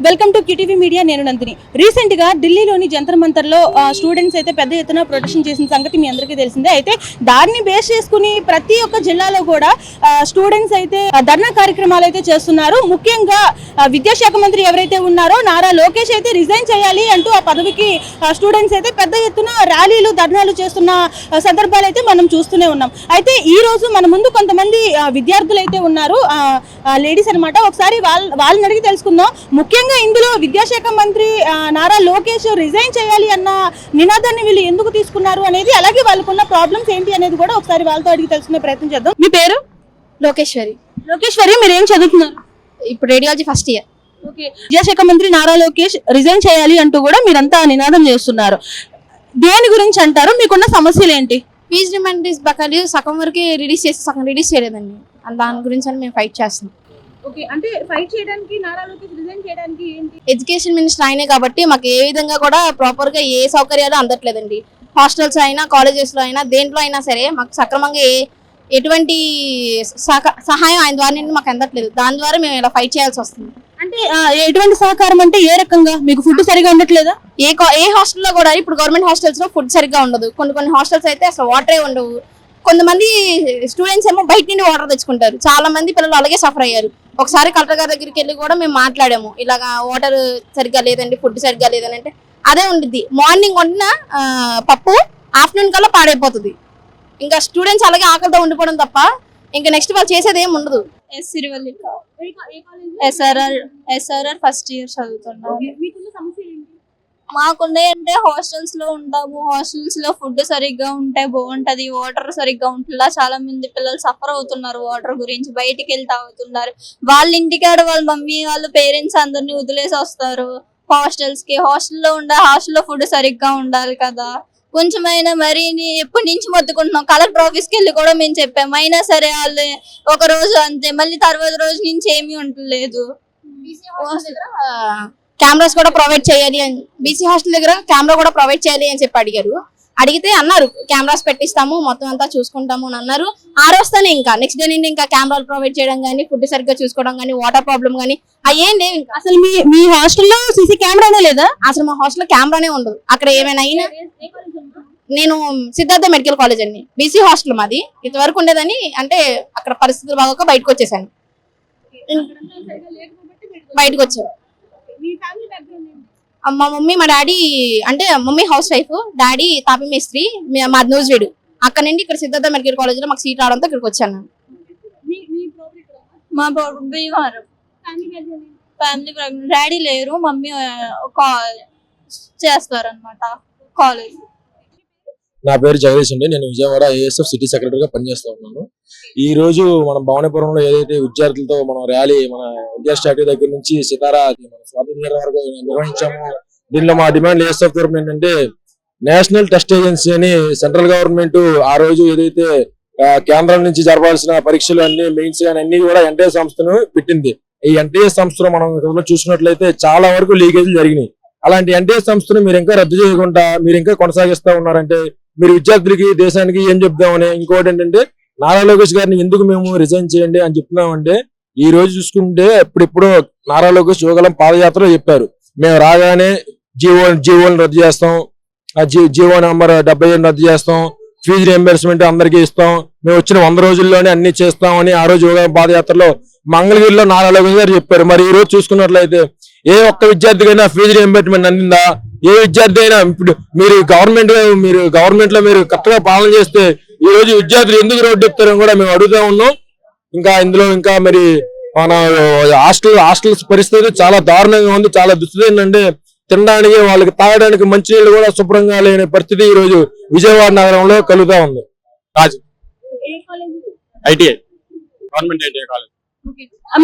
Welcome to కిటీవీ media. నేను Nandini. Recent గా ఢిల్లీలోని జంతర్ మంతర్ లో స్టూడెంట్స్ అయితే పెద్ద ఎత్తున ప్రొటెక్షన్ చేసిన సంగతి మీ అందరికీ తెలిసిందే. అయితే దాన్ని బేస్ చేసుకుని ప్రతి ఒక్క జిల్లాలో కూడా స్టూడెంట్స్ అయితే ధర్నా కార్యక్రమాలు అయితే చేస్తున్నారు. ముఖ్యంగా విద్యాశాఖ మంత్రి ఎవరైతే ఉన్నారో నారా లోకేష్ అయితే రిజైన్ చేయాలి అంటూ ఆ పదవికి స్టూడెంట్స్ అయితే పెద్ద ఎత్తున ర్యాలీలు ధర్నాలు చేస్తున్న సందర్భాలు అయితే మనం చూస్తూనే ఉన్నాం. అయితే ఈ రోజు మన ముందు కొంతమంది విద్యార్థులు అయితే ఉన్నారు, లేడీస్ అనమాట. ఒకసారి వాళ్ళని అడిగి తెలుసుకుందాం. ముఖ్యంగా ఇందులో విద్యాశాఖ మంత్రి నారా లోకేష్ రిజైన్ చేయాలి అన్న నినాదాన్ని వీళ్ళు ఎందుకు తీసుకున్నారు అనేది, అలాగే వాళ్ళకున్న ప్రాబ్లమ్స్ ఏంటి అనేది కూడా ఒకసారి వాళ్ళతో అడిగి తెలుసుకునే ప్రయత్నం చేద్దాం. మీ పేరు? లోకేశ్వరి. లోకేశ్వరి, మీరు ఏం చదువుతున్నారు? ఇప్పుడు రేడియాలజీ ఫస్ట్ ఇయర్. ఓకే. విద్యాశాఖ మంత్రి నారా లోకేష్ రిజైన్ చేయాలి అంటూ కూడా మీరంతా నినాదం చేస్తున్నారు. దేని గురించి అంటారు? మీకున్న సమస్యలు ఏంటి? ఫీజు రిమైండర్స్ బకాయిలు సగం వరకు రిలీజ్ చేసి సగం రిలీజ్ చేయలేదండి. దాని గురించి అని మేము ఫైట్ చేస్తున్నాం. ఓకే, అంటే ఫైట్ చేయడానికి నారా లోకేష్ రిజైన్ చేయడానికి ఏంటి? ఎడ్యుకేషన్ మినిస్టర్ ఆయనే కాబట్టి మాకు ఏ విధంగా కూడా ప్రాపర్ గా ఏ సౌకర్యాలు అందట్లేదండి. హాస్టల్స్ అయినా కాలేజెస్ లో అయినా దేంట్లో అయినా సరే మాకు సక్రమంగా ఎటువంటి సహాయం ఆయన ద్వారా మాకు అందట్లేదు. దాని ద్వారా మేము ఇలా ఫైట్ చేయాల్సి వస్తుంది. అంటే ఎటువంటి సహకారం అంటే ఏ రకంగా? మీకు ఫుడ్ సరిగా ఉండట్లేదా? ఏ హాస్టల్లో కూడా ఇప్పుడు గవర్నమెంట్ హాస్టల్స్ లో ఫుడ్ సరిగ్గా ఉండదు. కొన్ని హాస్టల్స్ అయితే అసలు వాటరే ఉండవు. కొంతమంది స్టూడెంట్స్ ఏమో బయట నుండి వాటర్ తెచ్చుకుంటారు. చాలా మంది పిల్లలు అలాగే సఫర్ అయ్యారు. ఒకసారి కలెక్టర్ గారి దగ్గరికి వెళ్ళి కూడా మేము మాట్లాడాము, ఇలాగా వాటర్ సరిగ్గా లేదండి, ఫుడ్ సరిగ్గా లేదని. అంటే అదే ఉండిద్ది, మార్నింగ్ వండిన పప్పు ఆఫ్టర్నూన్ కల్లా పాడైపోతుంది. ఇంకా స్టూడెంట్స్ అలాగే ఆకలితో ఉండిపోవడం తప్ప ఇంకా నెక్స్ట్ వాళ్ళు చేసేది ఏమి ఉండదు. ఎస్ఆర్ఆర్ ఫస్ట్ ఇయర్ చదువుతున్నాను. మాకుండే అంటే హాస్టల్స్ లో ఉంటాము. హాస్టల్స్ లో ఫుడ్ సరిగ్గా ఉంటే బాగుంటది, వాటర్ సరిగ్గా ఉంటుందా. చాలా మంది పిల్లలు సఫర్ అవుతున్నారు వాటర్ గురించి. బయటికి వెళ్తే అవుతున్నారు. వాళ్ళ ఇంటికాడ వాళ్ళ మమ్మీ వాళ్ళ పేరెంట్స్ అందరినీ వదిలేసి వస్తారు హాస్టల్స్ కి. హాస్టల్లో ఫుడ్ సరిగ్గా ఉండాలి కదా. కొంచెమైనా మరీ ఎప్పటి నుంచి మొత్తుకుంటున్నాం. కలెక్టర్ ఆఫీస్కి వెళ్ళి కూడా మేము చెప్పాము, అయినా సరే వాళ్ళు ఒక రోజు అంతే, మళ్ళీ తర్వాత రోజు నుంచి ఏమీ ఉండలేదు. కెమెరాస్ కూడా ప్రొవైడ్ చేయాలి అని, బీసీ హాస్టల్ దగ్గర కెమెరా కూడా ప్రొవైడ్ చేయాలి అని చెప్పి అడిగారు. అడిగితే అన్నారు కెమెరాస్ పెట్టిస్తాము, మొత్తం అంతా చూసుకుంటాము అని అన్నారు. ఆ రోజునే ఇంకా నెక్స్ట్ డే నుండి ఇంకా కెమెరాలు ప్రొవైడ్ చేయడం కానీ, ఫుడ్ సరిగ్గా చూసుకోవడం కానీ, వాటర్ ప్రాబ్లం కానీ అయ్యేం లేవు. ఇంకా అసలు మీ హాస్టల్లో సీసీ కెమెరానే లేదా? అసలు మా హాస్టల్లో కెమెరానే ఉండదు. అక్కడ ఏమైనా అయినా నేను సిద్ధార్థ మెడికల్ కాలేజ్ అండి, బీసీ హాస్టల్ మాది. ఇంతవరకు ఉండేదని అంటే అక్కడ పరిస్థితులు బాగోక బయటకు వచ్చేసాను. బయటకు వచ్చాను. మా మమ్మీ మా డాడీ అంటే మమ్మీ హౌస్ వైఫ్, డాడీ తాపి మేస్త్రి, మా న్యూజివేడ్. అక్కడ నుండి ఇక్కడ సిద్ధార్థ మెడికల్ కాలేజ్ లో మాకు సీట్ రావడంతో ఇక్కడికి వచ్చాను. మా భీమవరం ఫ్యామిలీ ప్రాబ్లం. డాడీ లేరు, మమ్మీ చేస్తారు అనమాట కాలేజ్. నా పేరు జగదీష్ అండి. నేను విజయవాడ ఏఎస్ఎఫ్ సిటీ సెక్రటరీగా పనిచేస్తూ ఉన్నాను. ఈ రోజు మనం భవనపురంలో ఏదైతే విద్యార్థులతో మనం ర్యాలీ మన ఇండియా స్టాట్యూ దగ్గర నుంచి సితారా మన స్వాతంత్ర వరకు నిర్వహించాము. దీనిలో మా డిమాండ్ ఏఎస్ఎఫ్ తరఫున ఏంటంటే, నేషనల్ టెస్ట్ ఏజెన్సీ అని సెంట్రల్ గవర్నమెంట్ ఆ రోజు ఏదైతే కేంద్రం నుంచి జరపాల్సిన పరీక్షలు అన్ని మెయిన్స్ కానీ అన్ని కూడా ఎన్టీఏ సంస్థను పెట్టింది. ఈ ఎన్టీఏ సంస్థలో మనం చూసినట్లయితే చాలా వరకు లీకేజీలు జరిగినాయి. అలాంటి ఎన్టీఏ సంస్థను మీరు ఇంకా రద్దు చేయకుండా మీరు ఇంకా కొనసాగిస్తా ఉన్నారంటే మీరు విద్యార్థులకి దేశానికి ఏం చెప్దామని. ఇంకోటి ఏంటంటే, నారా లోకేష్ గారిని ఎందుకు మేము రిజైన్ చేయండి అని చెప్తున్నామంటే, ఈ రోజు చూసుకుంటే ఇప్పుడు నారా లోకేష్ యువగలం పాదయాత్రలో చెప్పారు, మేము రాగానే జీవోని రద్దు చేస్తాం, జీవో నంబర్ 77 రద్దు చేస్తాం, ఫీజు రియంబర్స్మెంట్ అందరికీ ఇస్తాం, మేము వచ్చిన 100 రోజుల్లోనే అన్ని చేస్తామని ఆ రోజు యువగలం పాదయాత్రలో మంగళగిరిలో నారా లోకేష్ గారు చెప్పారు. మరి ఈ రోజు చూసుకున్నట్లయితే ఏ ఒక్క విద్యార్థికైనా ఫీజు రియంబర్స్మెంట్ అందిందా? ఏ విద్యార్థి అయినా ఇప్పుడు మీరు గవర్నమెంట్ లో మీరు కరెక్ట్ గా పాలన చేస్తే ఈ రోజు విద్యార్థులు ఎందుకు రోడ్డు ఎక్కుతారని కూడా మేము అడుగుతా ఉన్నాం. ఇంకా ఇందులో ఇంకా మరి మన హాస్టల్స్ పరిస్థితి చాలా దారుణంగా ఉంది. చాలా దుస్థితి ఏంటంటే, తినడానికి వాళ్ళకి తాగడానికి మంచినీళ్ళు కూడా శుభ్రంగా లేని పరిస్థితి ఈ రోజు విజయవాడ నగరంలో కలుగుతా ఉంది. ITI government ITI college.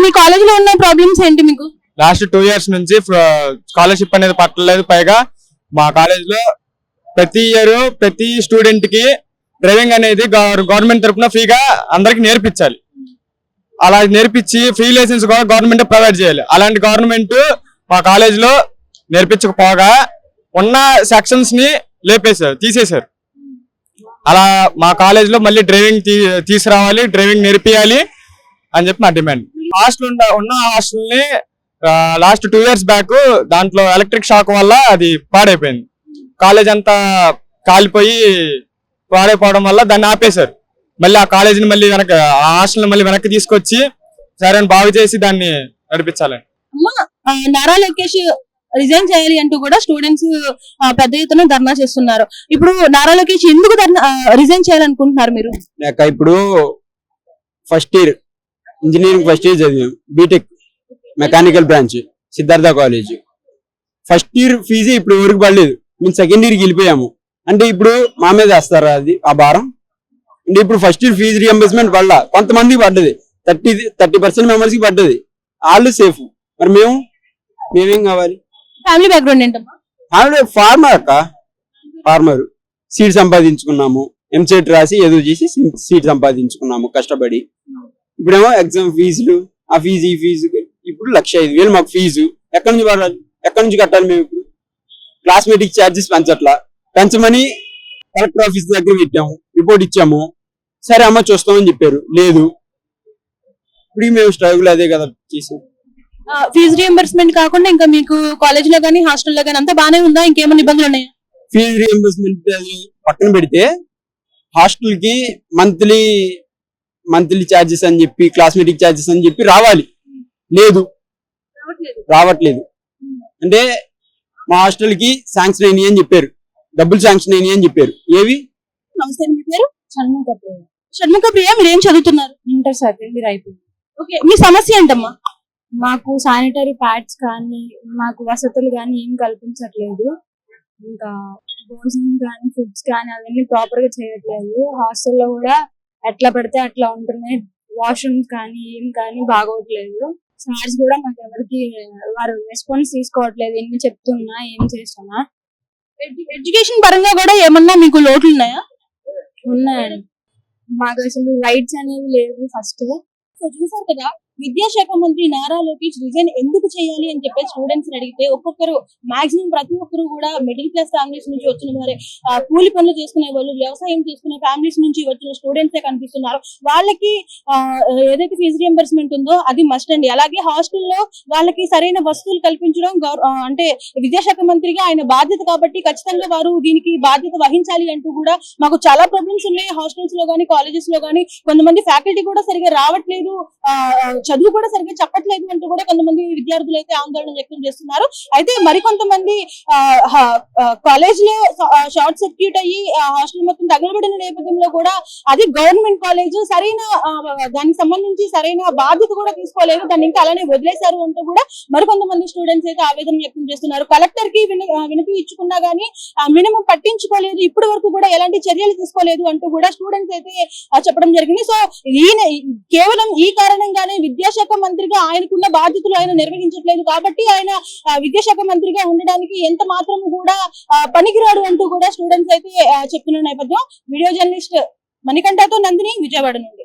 మీ కాలేజ్ లో ఉన్న ప్రాబ్లమ్స్ ఏంటి? మీకు లాస్ట్ 2 years నుంచి స్కాలర్షిప్ అనేది పట్టలేదు. పైగా మా కాలేజ్ లో ప్రతి ఇయర్ ప్రతి స్టూడెంట్ కి డ్రైవింగ్ అనేది గవర్నమెంట్ తరఫున ఫ్రీగా అందరికి నేర్పించాలి. అలా నేర్పించి ఫ్రీ లైసెన్స్ కూడా గవర్నమెంట్ ప్రొవైడ్ చేయాలి. అలాంటి గవర్నమెంట్ మా కాలేజ్ లో నేర్పించకపోగా ఉన్న సెక్షన్స్ ని తీసేశారు. అలా మా కాలేజ్ లో మళ్ళీ డ్రైవింగ్ తీసుకురావాలి, డ్రైవింగ్ నేర్పియాలి అని చెప్పి మా డిమాండ్. ఉన్న హాస్టల్ ని లాస్ట్ 2 years బ్యాక్ దాంట్లో ఎలక్ట్రిక్ షాక్ వల్ల అది పాడైపోయింది. కాలేజ్ అంతా కాలిపోయి పాడైపోవడం వల్ల దాన్ని ఆపేశారు. మళ్ళీ ఆ కాలేజీని మళ్ళీ ఆ హాస్టల్ మళ్ళీ వెనక్కి తీసుకొచ్చి సరే బాగు చేసి దాన్ని నడిపించాలని. నారా లోకేష్ రిజైన్ చేయాలి అంటూ కూడా స్టూడెంట్స్ పెద్ద ఎత్తున ధర్నా చేస్తున్నారు. ఇప్పుడు నారా లోకేష్ ఎందుకు రిజైన్ చేయాలనుకుంటున్నారు మీరు? ఇప్పుడు first year engineering first year చదివాం, BTech mechanical branch Siddhartha college. First year fees ఇప్పుడు వరకు పడలేదు, మేము సెకండ్ ఇయర్కి వెళ్ళిపోయాము. అంటే ఇప్పుడు మా మీద వేస్తారా అది ఆ భారం? అంటే ఇప్పుడు ఫస్ట్ ఇయర్ ఫీజు రియంబర్స్మెంట్ పడలా, కొంతమందికి పడ్డది, 30% మెంబర్స్ కి పడ్డది, వాళ్ళు సేఫ్. మరి మేమేం కావాలి? ఫ్యామిలీ బ్యాక్గ్రౌండ్ ఏంటమ్మా? ఫార్మర్ అక్క, ఫార్మర్. సీట్ సంపాదించుకున్నాము, ఎంసెట్ రాసి ఏదో చేసి సీట్ సంపాదించుకున్నాము కష్టపడి. ఇప్పుడేమో ఎగ్జామ్ ఫీజులు, ఆ ఫీజు ఈ ఫీజు, ఇప్పుడు 1,05,000 మాకు ఫీజు. ఎక్కడి నుంచి పడాలి, ఎక్కడి నుంచి కట్టాలి మేము? ఇప్పుడు క్లాస్మేటిక్ ఛార్జెస్ పెంచమని కలెక్టర్ ఆఫీస్ దగ్గర పెట్టాము, రిపోర్ట్ ఇచ్చాము. సరే అమ్మ చూస్తామని చెప్పారు, లేదు. ఇప్పుడు మేము స్ట్రగుల్ అదే కదా చేసాం. ఫీజు రియంబర్స్మెంట్ కాకుండా ఇంకా మీకు కాలేజ్ లో గానీ హాస్టల్లో గానీ అంతా బానే ఉందా? ఇంకేమైనా ఇబ్బందులు ఉన్నాయా? ఫీజు రియంబర్స్మెంట్ పక్కన పెడితే హాస్టల్ కి మంత్లీ ఛార్జెస్ అని చెప్పి, క్లాస్మేటిక్ ఛార్జెస్ అని చెప్పి రావట్లేదు. అంటే మా హాస్టల్ కి శాంక్షన్ అయినాయి అని చెప్పారు, డబ్బులు శాంక్షన్ అయినాయి అని చెప్పారు. ఏవి? నమస్తే, మీ పేరు? షణ్ముఖప్రియ. షణ్ముఖప్రియ, మీరు ఏం చదువుతున్నారు? ఇంటర్ సెకండ్ ఇయర్ అయిపోయింది. ఓకే, మీ సమస్య ఏంటమ్మా? మాకు శానిటరీ ప్యాడ్స్ కానీ మాకు వసతులు కానీ ఏం కల్పించట్లేదు. ఇంకా భోజనం కానీ ఫుడ్స్ కానీ అవన్నీ ప్రాపర్ గా చేయట్లేదు. హాస్టల్లో కూడా ఎట్లా పడితే అట్లా ఉంటున్నాయి. వాష్రూమ్స్ కానీ ఏం కానీ బాగోట్లేదు. సార్స్ కూడా మాకు ఎవరికి వారు రెస్పాన్స్ తీసుకోవట్లేదు. ఎన్ని చెప్తున్నా ఏం చేస్తున్నా. ఎడ్యుకేషన్ పరంగా కూడా ఏమన్నా మీకు లోట్లు ఉన్నాయా? ఉన్నాయండి. మాకు అసలు రైట్స్ అనేవి లేవు ఫస్ట్. సో చూసారు కదా, విద్యాశాఖ మంత్రి నారా లోకేష్ రిజైన్ ఎందుకు చేయాలి అని చెప్పి స్టూడెంట్స్ అడిగితే ఒక్కొక్కరు మాక్సిమం ప్రతి ఒక్కరు కూడా మిడిల్ క్లాస్ ఫ్యామిలీస్ నుంచి వచ్చిన వారే, కూలి పనులు చేసుకునే వాళ్ళు, వ్యవసాయం చేసుకునే ఫ్యామిలీస్ నుంచి వచ్చిన స్టూడెంట్సే కనిపిస్తున్నారు. వాళ్ళకి ఏదైతే ఫీజు రియంబర్స్మెంట్ ఉందో అది మస్ట్ అండి. అలాగే హాస్టల్లో వాళ్ళకి సరైన వసతులు కల్పించడం అంటే విద్యాశాఖ మంత్రిగా ఆయన బాధ్యత కాబట్టి ఖచ్చితంగా వారు దీనికి బాధ్యత వహించాలి అంటూ కూడా మాకు చాలా ప్రాబ్లమ్స్ ఉన్నాయి హాస్టల్స్ లో గానీ కాలేజెస్ లో గానీ. కొంతమంది ఫ్యాకల్టీ కూడా సరిగా రావట్లేదు, చదువు కూడా సరిగ్గా చెప్పట్లేదు అంటూ కూడా కొంతమంది విద్యార్థులు అయితే ఆందోళన వ్యక్తం చేస్తున్నారు. అయితే మరికొంతమంది కాలేజ్ లో షార్ట్ సర్క్యూట్ అయ్యి హాస్టల్ మొత్తం తగలబడిన నేపథ్యంలో కూడా అది గవర్నమెంట్ కాలేజ్, సరైన దానికి సంబంధించి సరైన బాధ్యత కూడా తీసుకోలేదు, దాన్ని ఇంకా అలానే వదిలేశారు అంటూ కూడా మరికొంతమంది స్టూడెంట్స్ అయితే ఆవేదన వ్యక్తం చేస్తున్నారు. కలెక్టర్ కి వినతి ఇచ్చుకున్నా గానీ మినిమం పట్టించుకోలేదు, ఇప్పటి వరకు కూడా ఎలాంటి చర్యలు తీసుకోలేదు అంటూ కూడా స్టూడెంట్స్ అయితే చెప్పడం జరిగింది. సో కేవలం ఈ కారణంగానే విద్యాశాఖ మంత్రిగా ఆయనకున్న బాధ్యతలు ఆయన నిర్వహించట్లేదు కాబట్టి ఆయన విద్యాశాఖ మంత్రిగా ఉండడానికి ఎంత మాత్రం కూడా పనికిరాడు అంటూ కూడా స్టూడెంట్స్ అయితే చెప్తున్న నేపథ్యం. వీడియో జర్నలిస్ట్ మణికంఠతో నందిని, విజయవాడ నుండి.